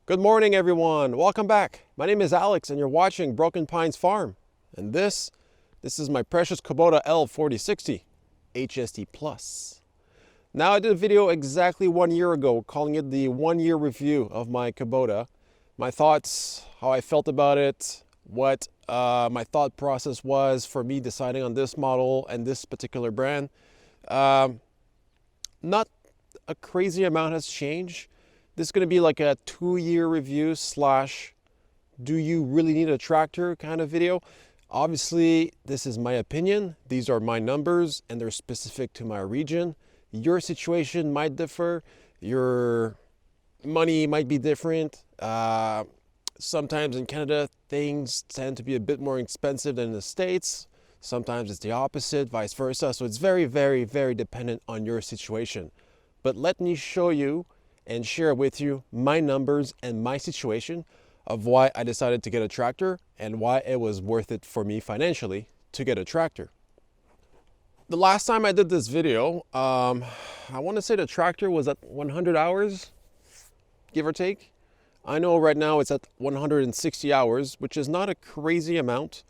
Good morning, everyone. Welcome back. My name is Alex, and you're watching Broken Pines Farm. And this is my precious Kubota L4060 HST Plus. Now, I did a video exactly 1 year ago, calling it the 1-year review of my Kubota. My thoughts, how I felt about it, what my thought process was for me deciding on this model and this particular brand. Not a crazy amount has changed. This is going to be like a 2-year review slash do you really need a tractor kind of video. Obviously, this is my opinion. These are my numbers and they're specific to my region. Your situation might differ. Your money might be different. Sometimes in Canada, things tend to be a bit more expensive than in the States. Sometimes it's the opposite, vice versa. So it's very, very, very dependent on your situation. But let me show you and share with you my numbers and my situation of why I decided to get a tractor and why it was worth it for me financially to get a tractor. The last time I did this video, I want to say the tractor was at 100 hours, give or take. I know right now it's at 160 hours, which is not a crazy amount.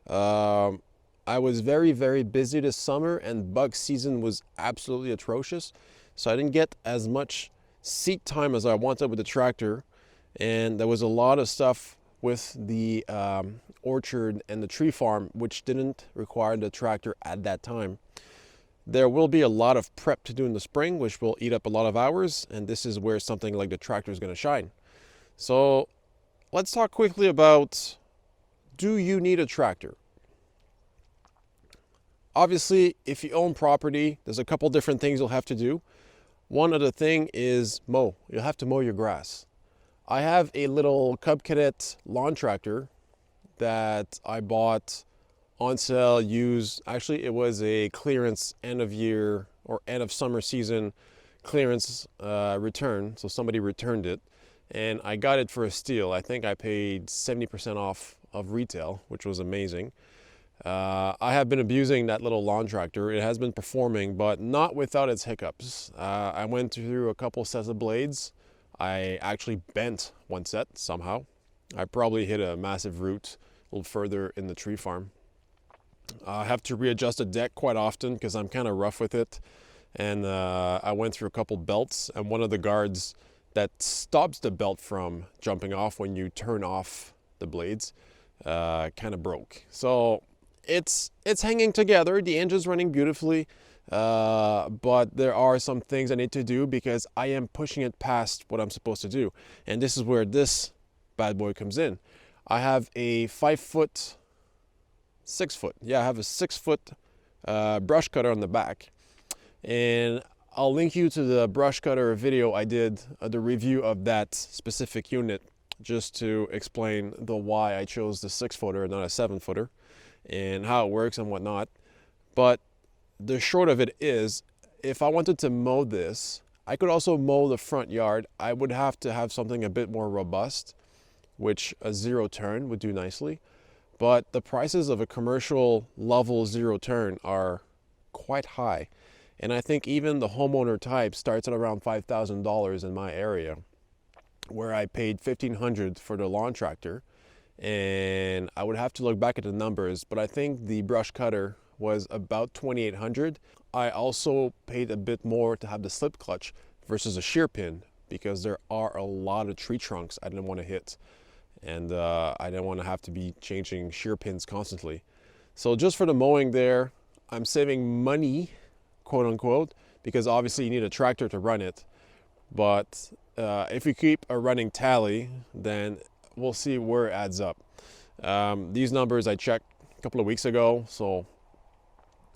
I was very, very busy this summer and bug season was absolutely atrocious. So I didn't get as much seat time as I wanted with the tractor, and there was a lot of stuff with the orchard and the tree farm which didn't require the tractor at that time. There will be a lot of prep to do in the spring, which will eat up a lot of hours, and this is where something like the tractor is going to shine. So let's talk quickly about, do you need a tractor? Obviously, if you own property, there's a couple different things you'll have to do. One other thing is mow. You'll have to mow your grass. I have a little Cub Cadet lawn tractor that I bought on sale, used. Actually, it was a clearance end of year or end of summer season clearance return. So somebody returned it and I got it for a steal. I think I paid 70% off of retail, which was amazing. I have been abusing that little lawn tractor. It has been performing, but not without its hiccups. I went through a couple sets of blades. I actually bent one set somehow. I probably hit a massive root a little further in the tree farm. I have to readjust the deck quite often because I'm kind of rough with it. And I went through a couple belts, and one of the guards that stops the belt from jumping off when you turn off the blades kind of broke. So it's hanging together. The engine's running beautifully, but there are some things I need to do because I am pushing it past what I'm supposed to do. And this is where this bad boy comes in. I have a 5-foot, 6-foot. Yeah, I have a 6-foot brush cutter on the back. And I'll link you to the brush cutter video I did, the review of that specific unit, just to explain the why I chose the 6-footer and not a 7-footer and how it works and whatnot. But the short of it is, if I wanted to mow this, I could also mow the front yard. I would have to have something a bit more robust, which a 0-turn would do nicely. But the prices of a commercial level 0-turn are quite high. And I think even the homeowner type starts at around $5,000 in my area, where I paid $1,500 for the lawn tractor. And I would have to look back at the numbers, but I think the brush cutter was about $2,800. I also paid a bit more to have the slip clutch versus a shear pin because there are a lot of tree trunks I didn't want to hit, and I didn't want to have to be changing shear pins constantly. So just for the mowing there, I'm saving money, quote unquote, because obviously you need a tractor to run it. But if you keep a running tally, then we'll see where it adds up. These numbers I checked a couple of weeks ago, so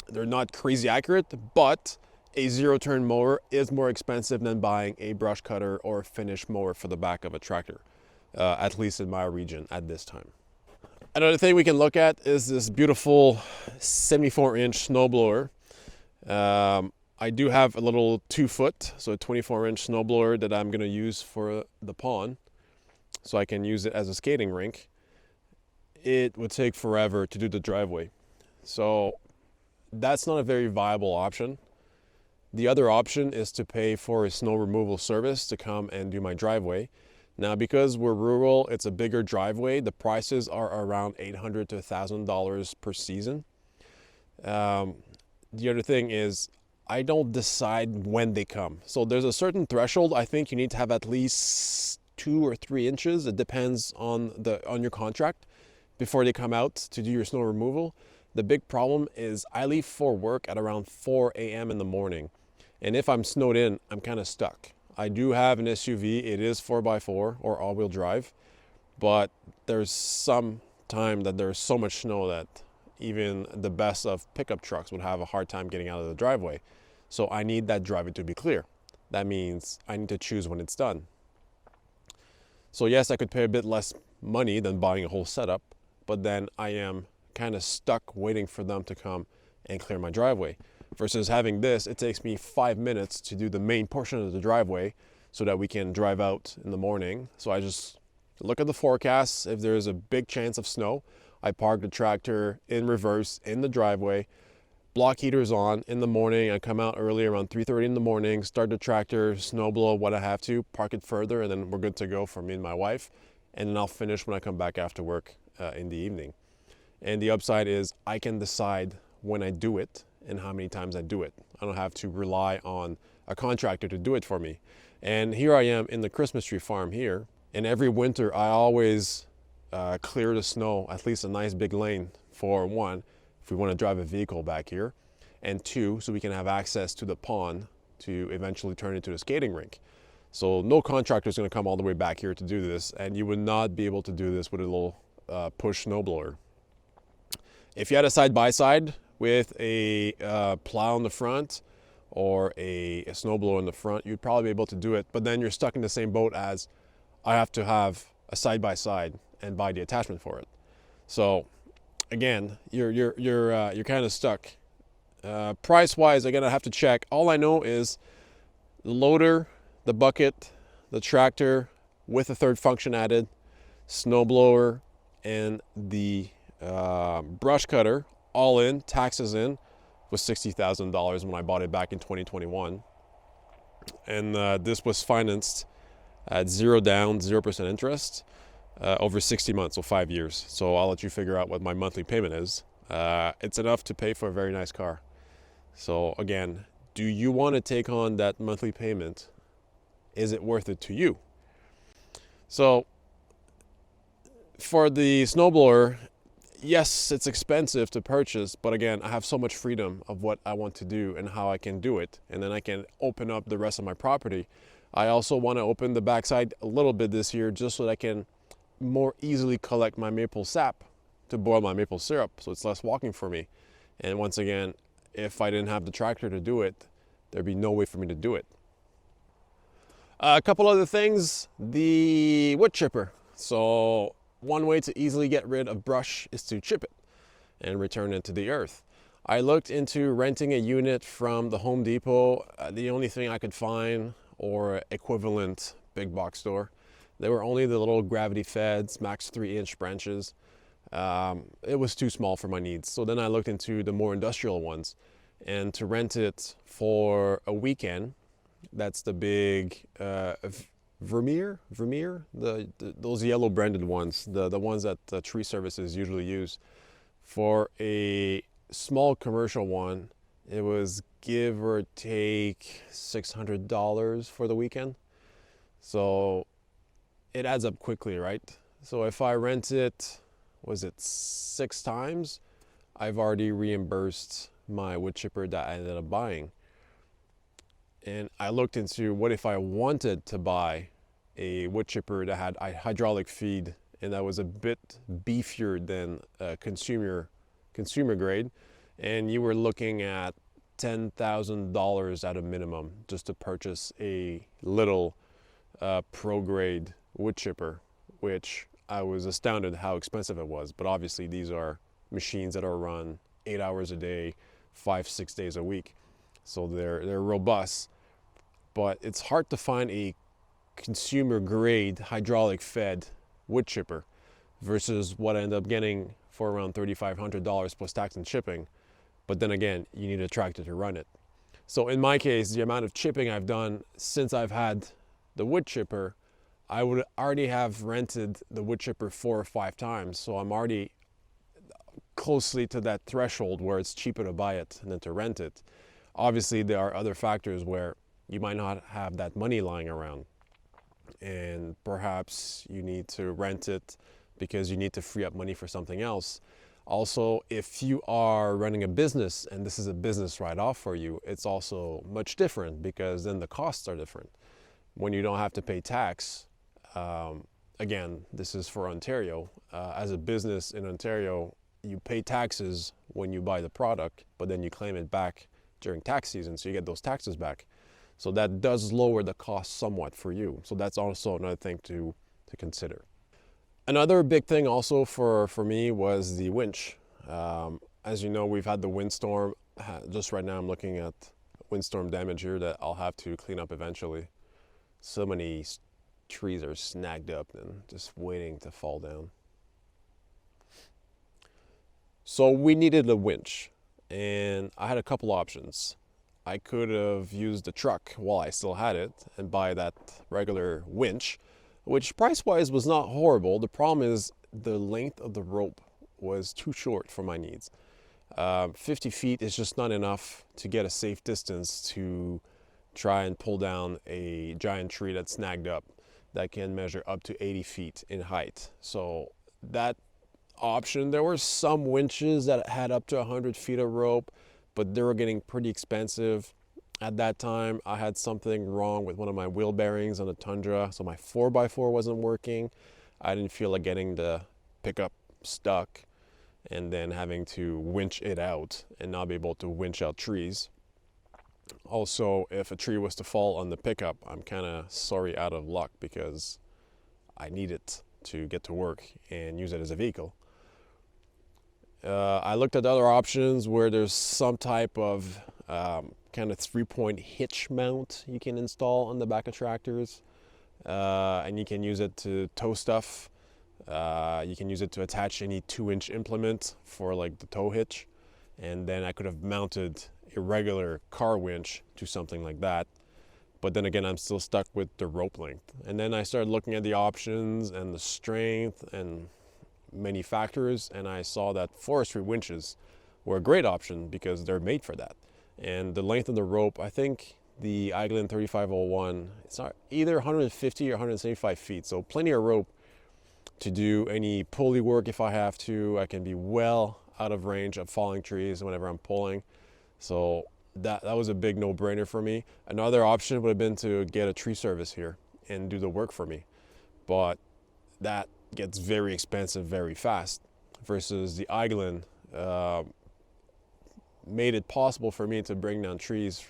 they're not crazy accurate, but a 0-turn mower is more expensive than buying a brush cutter or a finish mower for the back of a tractor, at least in my region at this time. Another thing we can look at is this beautiful 74-inch snowblower. I do have a little 2-foot, so a 24-inch snowblower that I'm going to use for the pond, so I can use it as a skating rink. It would take forever to do the driveway. So that's not a very viable option. The other option is to pay for a snow removal service to come and do my driveway. Now, because we're rural, it's a bigger driveway. The prices are around $800 to $1,000 per season. The other thing is I don't decide when they come. So there's a certain threshold. I think you need to have at least 2 or 3 inches. It depends on your contract before they come out to do your snow removal. The big problem is I leave for work at around 4 a.m. in the morning. And if I'm snowed in, I'm kind of stuck. I do have an SUV. It is 4x4 or all-wheel drive, but there's some time that there's so much snow that even the best of pickup trucks would have a hard time getting out of the driveway. So I need that driveway to be clear. That means I need to choose when it's done. So yes, I could pay a bit less money than buying a whole setup, but then I am kind of stuck waiting for them to come and clear my driveway. Versus having this, it takes me 5 minutes to do the main portion of the driveway so that we can drive out in the morning. So I just look at the forecast. If there's a big chance of snow, I park the tractor in reverse in the driveway, block heaters on in the morning. I come out early around 3:30 in the morning, start the tractor, snow blow what I have to, park it further, and then we're good to go for me and my wife. And then I'll finish when I come back after work in the evening. And the upside is I can decide when I do it and how many times I do it. I don't have to rely on a contractor to do it for me. And here I am in the Christmas tree farm here. And every winter I always clear the snow, at least a nice big lane, for one, if we want to drive a vehicle back here, and two, so we can have access to the pond to eventually turn it into a skating rink. So no contractor is going to come all the way back here to do this, and you would not be able to do this with a little push snowblower. If you had a side-by-side with a plow in the front or a snowblower in the front, you'd probably be able to do it, but then you're stuck in the same boat as I have to have a side-by-side and buy the attachment for it. So again, you're kind of stuck. Price-wise, again, I have to check. All I know is the loader, the bucket, the tractor with a third function added, snowblower, and the brush cutter, all in, taxes in, was $60,000 when I bought it back in 2021. And this was financed at 0 down, 0% interest over 60 months, so 5 years. So I'll let you figure out what my monthly payment is. It's enough to pay for a very nice car. So again, do you want to take on that monthly payment? Is it worth it to you? So for the snowblower, yes, it's expensive to purchase, but again, I have so much freedom of what I want to do and how I can do it, and then I can open up the rest of my property. I also want to open the backside a little bit this year just so that I can more easily collect my maple sap to boil my maple syrup, so it's less walking for me. And once again, if I didn't have the tractor to do it, there'd be no way for me to do it. A couple other things, the wood chipper. So one way to easily get rid of brush is to chip it and return it to the earth. I looked into renting a unit from the Home Depot. The only thing I could find, or equivalent big box store, they were only the little gravity feds, max 3-inch branches. It was too small for my needs. So then I looked into the more industrial ones, and to rent it for a weekend, that's the big Vermeer, those yellow branded ones, the ones that the tree services usually use. For a small commercial one, it was give or take $600 for the weekend. So it adds up quickly, right? So if I rent it, was it 6 times, I've already reimbursed my wood chipper that I ended up buying. And I looked into what if I wanted to buy a wood chipper that had a hydraulic feed and that was a bit beefier than consumer grade, and you were looking at $10,000 at a minimum just to purchase a little pro grade wood chipper, which I was astounded how expensive it was. But obviously these are machines that are run 8 hours a day, 5-6 days a week, so they're robust. But it's hard to find a consumer grade hydraulic fed wood chipper versus what I ended up getting for around $3,500 plus tax and shipping. But then again, you need a tractor to run it. So in my case, the amount of chipping I've done since I've had the wood chipper, I would already have rented the wood chipper 4 or 5 times, so I'm already closely to that threshold where it's cheaper to buy it than to rent it. Obviously, there are other factors where you might not have that money lying around, and perhaps you need to rent it because you need to free up money for something else. Also, if you are running a business and this is a business write-off for you, it's also much different because then the costs are different. When you don't have to pay tax, again, this is for Ontario. As a business in Ontario, you pay taxes when you buy the product, but then you claim it back during tax season, so you get those taxes back. So that does lower the cost somewhat for you. So that's also another thing to consider. Another big thing also for me was the winch. As you know, we've had the windstorm. Just right now I'm looking at windstorm damage here that I'll have to clean up eventually. So many trees are snagged up and just waiting to fall down. So we needed a winch, and I had a couple options. I could have used the truck while I still had it and buy that regular winch, which price-wise was not horrible. The problem is the length of the rope was too short for my needs. 50 feet is just not enough to get a safe distance to try and pull down a giant tree that's snagged up that can measure up to 80 feet in height. So that option, there were some winches that had up to 100 feet of rope, but they were getting pretty expensive. At that time, I had something wrong with one of my wheel bearings on the Tundra, so my 4x4 wasn't working. I didn't feel like getting the pickup stuck and then having to winch it out and not be able to winch out trees. Also, if a tree was to fall on the pickup, I'm kind of sorry out of luck because I need it to get to work and use it as a vehicle. I looked at other options where there's some type of kind of 3-point hitch mount you can install on the back of tractors, and you can use it to tow stuff. You can use it to attach any 2-inch implement for like the tow hitch, and then I could have mounted a regular car winch to something like that. But then again, I'm still stuck with the rope length. And then I started looking at the options and the strength and many factors, and I saw that forestry winches were a great option because they're made for that. And the length of the rope, I think the Eiglin 3501, it's not either 150 or 175 feet, so plenty of rope to do any pulley work if I have to. I can be well out of range of falling trees whenever I'm pulling. So that was a big no-brainer for me. Another option would have been to get a tree service here and do the work for me, but that gets very expensive very fast, versus the Eiglin made it possible for me to bring down trees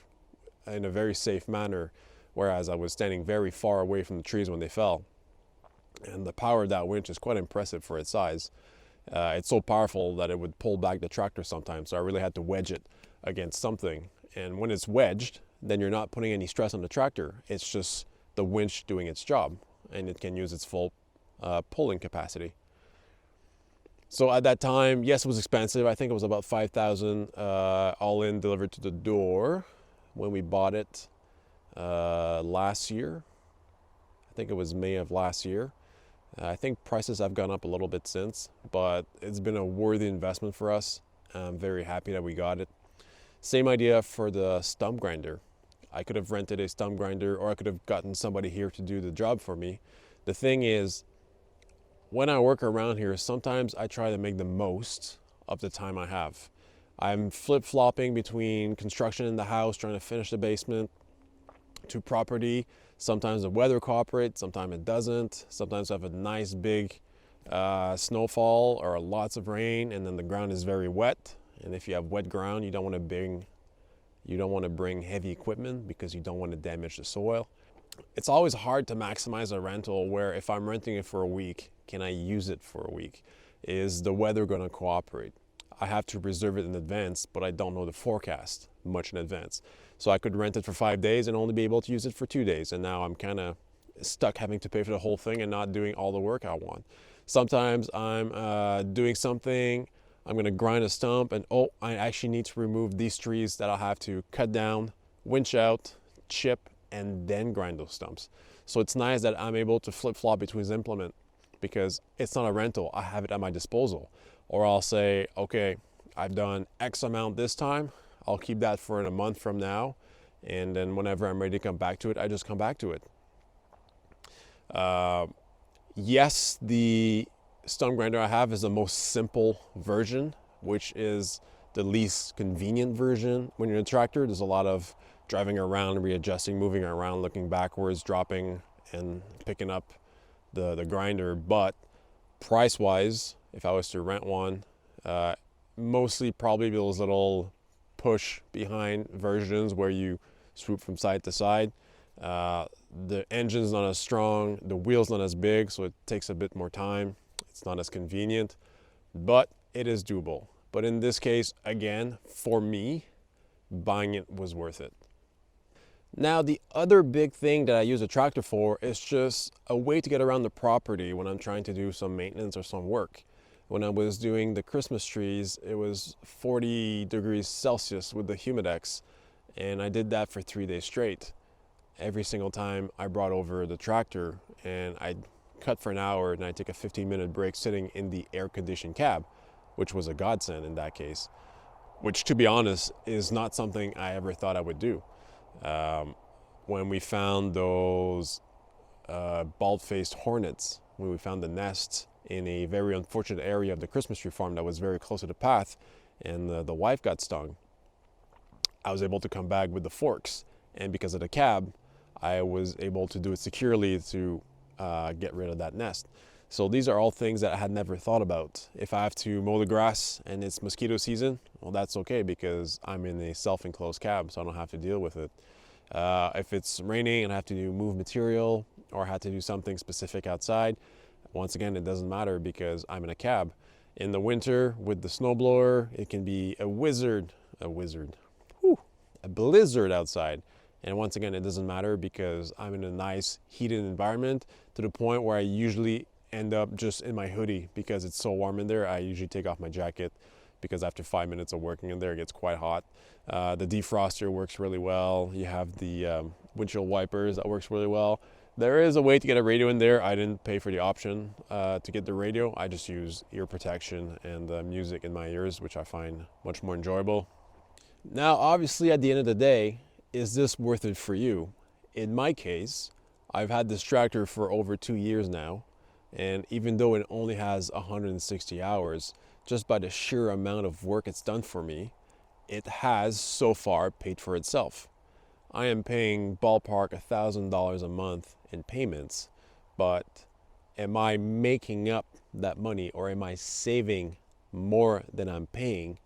in a very safe manner, whereas I was standing very far away from the trees when they fell. And the power of that winch is quite impressive for its size. It's so powerful that it would pull back the tractor sometimes, so I really had to wedge it against something. And when it's wedged, then you're not putting any stress on the tractor. It's just the winch doing its job, and it can use its full pulling capacity. So at that time, yes, it was expensive. I think it was about $5,000 all in, delivered to the door when we bought it last year. I think it was May of last year. I think prices have gone up a little bit since, but it's been a worthy investment for us. I'm very happy that we got it. Same idea for the stump grinder. I could have rented a stump grinder, or I could have gotten somebody here to do the job for me. The thing is, when I work around here, sometimes I try to make the most of the time I have. I'm flip-flopping between construction in the house, trying to finish the basement, to property. Sometimes the weather cooperates, sometimes it doesn't. Sometimes I have a nice big snowfall or lots of rain, and then the ground is very wet. And if you have wet ground, you don't want to bring heavy equipment because you don't want to damage the soil. It's always hard to maximize a rental where if I'm renting it for a week, can I use it for a week? Is the weather going to cooperate? I have to reserve it in advance, but I don't know the forecast much in advance. So I could rent it for 5 days and only be able to use it for 2 days. And now I'm kind of stuck having to pay for the whole thing and not doing all the work I want. Sometimes I'm doing something, I'm going to grind a stump, and oh, I actually need to remove these trees that I'll have to cut down, winch out, chip, and then grind those stumps. So it's nice that I'm able to flip-flop between implement because it's not a rental. I have it at my disposal. Or I'll say, okay, I've done X amount this time. I'll keep that for a month from now. And then whenever I'm ready to come back to it, I just come back to it. Yes, the stump grinder I have is the most simple version, which is the least convenient version. When you're in a tractor, there's a lot of driving around, readjusting, moving around, looking backwards, dropping and picking up the grinder. But price-wise, if I was to rent one, mostly probably those little push behind versions where you swoop from side to side. The engine's not as strong, the wheel's not as big, so it takes a bit more time. It's not as convenient, but it is doable. But in this case, again, for me, buying it was worth it. Now, the other big thing that I use a tractor for is just a way to get around the property when I'm trying to do some maintenance or some work. When I was doing the Christmas trees, it was 40 degrees Celsius with the Humidex, and I did that for 3 days straight. Every single time I brought over the tractor and I'd cut for an hour and I'd take a 15-minute break sitting in the air-conditioned cab, which was a godsend in that case, which, to be honest, is not something I ever thought I would do. When we found those bald-faced hornets, when we found the nest in a very unfortunate area of the Christmas tree farm that was very close to the path, and the wife got stung, I was able to come back with the forks, and because of the cab, I was able to do it securely to get rid of that nest. So these are all things that I had never thought about. If I have to mow the grass and it's mosquito season, well, that's okay because I'm in a self-enclosed cab, so I don't have to deal with it. If it's raining and I have to move material or I have to do something specific outside, once again, it doesn't matter because I'm in a cab. In the winter with the snowblower, it can be a blizzard outside. And once again, it doesn't matter because I'm in a nice heated environment to the point where I usually end up just in my hoodie because it's so warm in there. I usually take off my jacket because after 5 minutes of working in there, it gets quite hot. The defroster works really well. You have the windshield wipers, that works really well. There is a way to get a radio in there. I didn't pay for the option to get the radio. I just use ear protection and music in my ears, which I find much more enjoyable. Now, obviously, at the end of the day, is this worth it for you? In my case, I've had this tractor for over 2 years now, and even though it only has 160 hours, just by the sheer amount of work it's done for me, it has so far paid for itself. I am paying ballpark $1,000 a month in payments, but am I making up that money, or am I saving more than I'm paying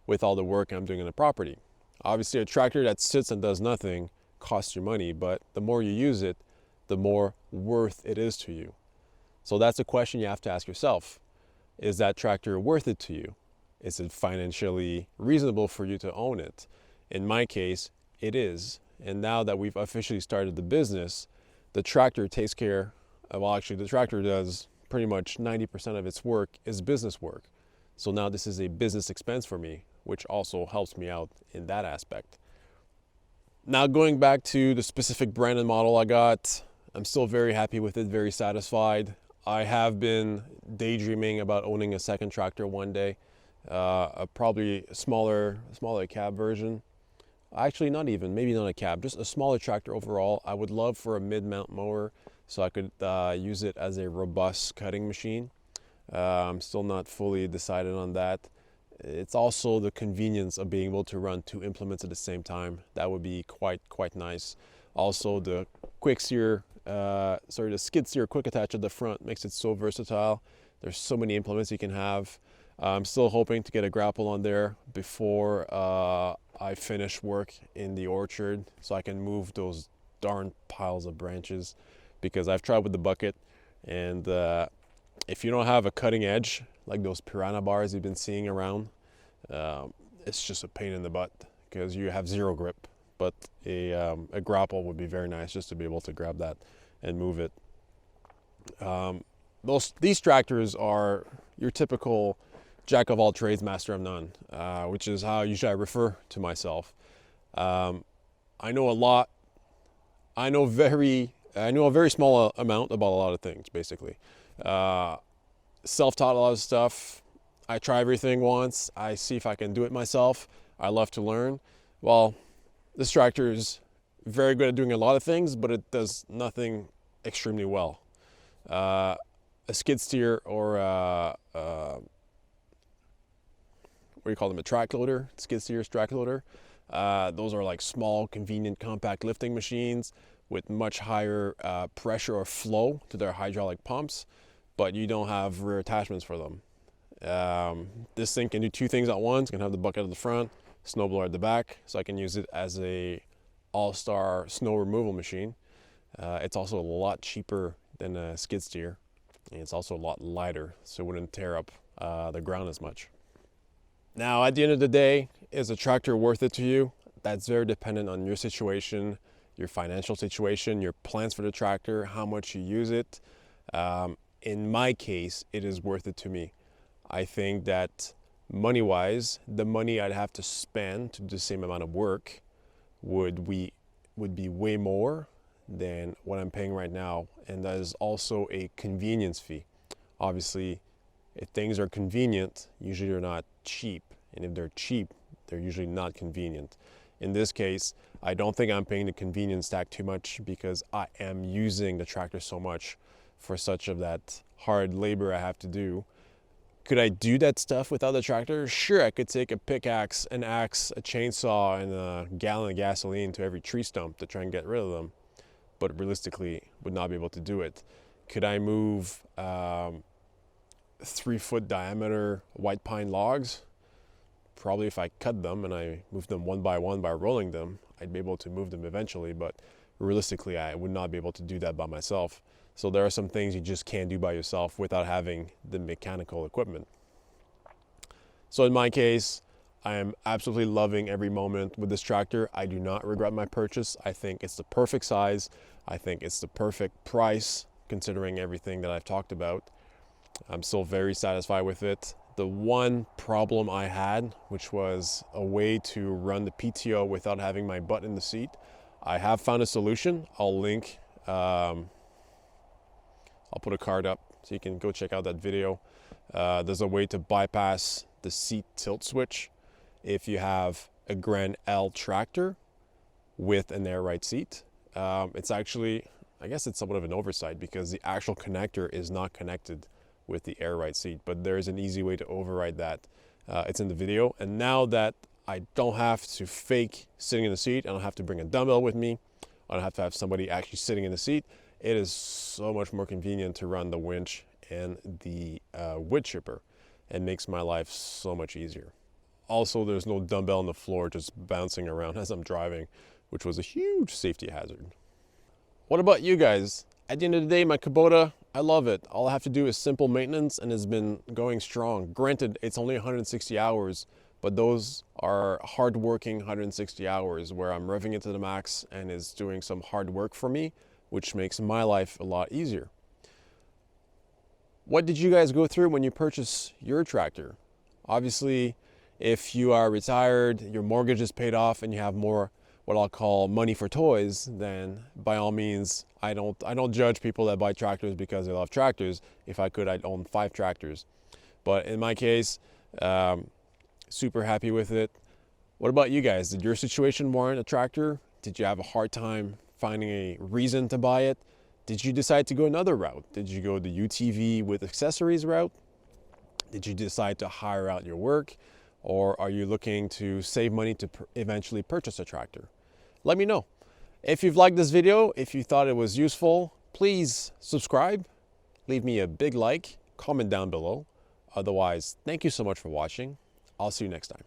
with all the work I'm doing on the property? Obviously, a tractor that sits and does nothing costs you money, but the more you use it, the more worth it is to you. So that's a question you have to ask yourself. Is that tractor worth it to you? Is it financially reasonable for you to own it? In my case, it is. And now that we've officially started the business, the tractor takes care of, well, actually, the tractor does pretty much 90% of its work is business work. So now this is a business expense for me, which also helps me out in that aspect. Now, going back to the specific brand and model I got, I'm still very happy with it, very satisfied. I have been daydreaming about owning a second tractor one day, a probably smaller cab version. Actually, not even, maybe not a cab, just a smaller tractor overall. I would love for a mid-mount mower so I could use it as a robust cutting machine. I'm still not fully decided on that. It's also the convenience of being able to run 2 implements at the same time. That would be quite nice. Also, the the skid steer quick attach at the front makes it so versatile. There's so many implements you can have. I'm still hoping to get a grapple on there before I finish work in the orchard so I can move those darn piles of branches, because I've tried with the bucket, and if you don't have a cutting edge like those piranha bars you've been seeing around, it's just a pain in the butt because you have zero grip. But a grapple would be very nice just to be able to grab that and move it. These tractors are your typical jack of all trades, master of none, which is how usually I refer to myself. I know a lot. I know very I know a very small amount about a lot of things, basically. Self-taught a lot of stuff. I try everything once. I see if I can do it myself. I love to learn. Well, this tractor is very good at doing a lot of things, but it does nothing extremely well. A skid steer or what do you call them, a track loader, skid steers, track loader. Those are like small, convenient, compact lifting machines with much higher pressure or flow to their hydraulic pumps, but you don't have rear attachments for them. This thing can do two things at once. It can have the bucket at the front, snowblower at the back, so I can use it as a all-star snow removal machine. It's also a lot cheaper than a skid steer, and it's also a lot lighter, so it wouldn't tear up the ground as much. Now, at the end of the day, is a tractor worth it to you? That's very dependent on your situation, your financial situation, your plans for the tractor, how much you use it. In my case, it is worth it to me. I think that money-wise, the money I'd have to spend to do the same amount of work would be way more than what I'm paying right now, and that is also a convenience fee. Obviously, if things are convenient, usually they're not cheap, and if they're cheap, they're usually not convenient. In this case, I don't think I'm paying the convenience tag too much because I am using the tractor so much for such of that hard labor I have to do. Could I do that stuff without the tractor? Sure, I could take a pickaxe, an axe, a chainsaw, and a gallon of gasoline to every tree stump to try and get rid of them, but realistically would not be able to do it. Could I move 3-foot diameter white pine logs? Probably if I cut them and I moved them one by one by rolling them, I'd be able to move them eventually, but realistically I would not be able to do that by myself. So there are some things you just can't do by yourself without having the mechanical equipment. So in my case, I am absolutely loving every moment with this tractor. I do not regret my purchase. I think it's the perfect size. I think it's the perfect price considering everything that I've talked about. I'm still very satisfied with it. The one problem I had, which was a way to run the PTO without having my butt in the seat, I have found a solution. I'll link, I'll put a card up so you can go check out that video. There's a way to bypass the seat tilt switch if you have a Grand L tractor with an air right seat. It's actually, I guess it's somewhat of an oversight because the actual connector is not connected with the air right seat, but there's an easy way to override that. It's in the video. And now that I don't have to fake sitting in the seat, I don't have to bring a dumbbell with me, I don't have to have somebody actually sitting in the seat, it is so much more convenient to run the winch and the wood chipper. It makes my life so much easier. Also, there's no dumbbell on the floor just bouncing around as I'm driving, which was a huge safety hazard. What about you guys? At the end of the day, my Kubota, I love it. All I have to do is simple maintenance and it's been going strong. Granted, it's only 160 hours, but those are hard-working 160 hours where I'm revving it to the max and is doing some hard work for me, which makes my life a lot easier. What did you guys go through when you purchased your tractor? Obviously, if you are retired, your mortgage is paid off, and you have more what I'll call money for toys, then by all means, I don't judge people that buy tractors because they love tractors. If I could, I'd own 5 tractors. But in my case, super happy with it. What about you guys? Did your situation warrant a tractor? Did you have a hard time finding a reason to buy it? Did you decide to go another route? Did you go the UTV with accessories route? Did you decide to hire out your work? Or are you looking to save money to eventually purchase a tractor? Let me know. If you've liked this video, if you thought it was useful, please subscribe, leave me a big like, comment down below. Otherwise, thank you so much for watching. I'll see you next time.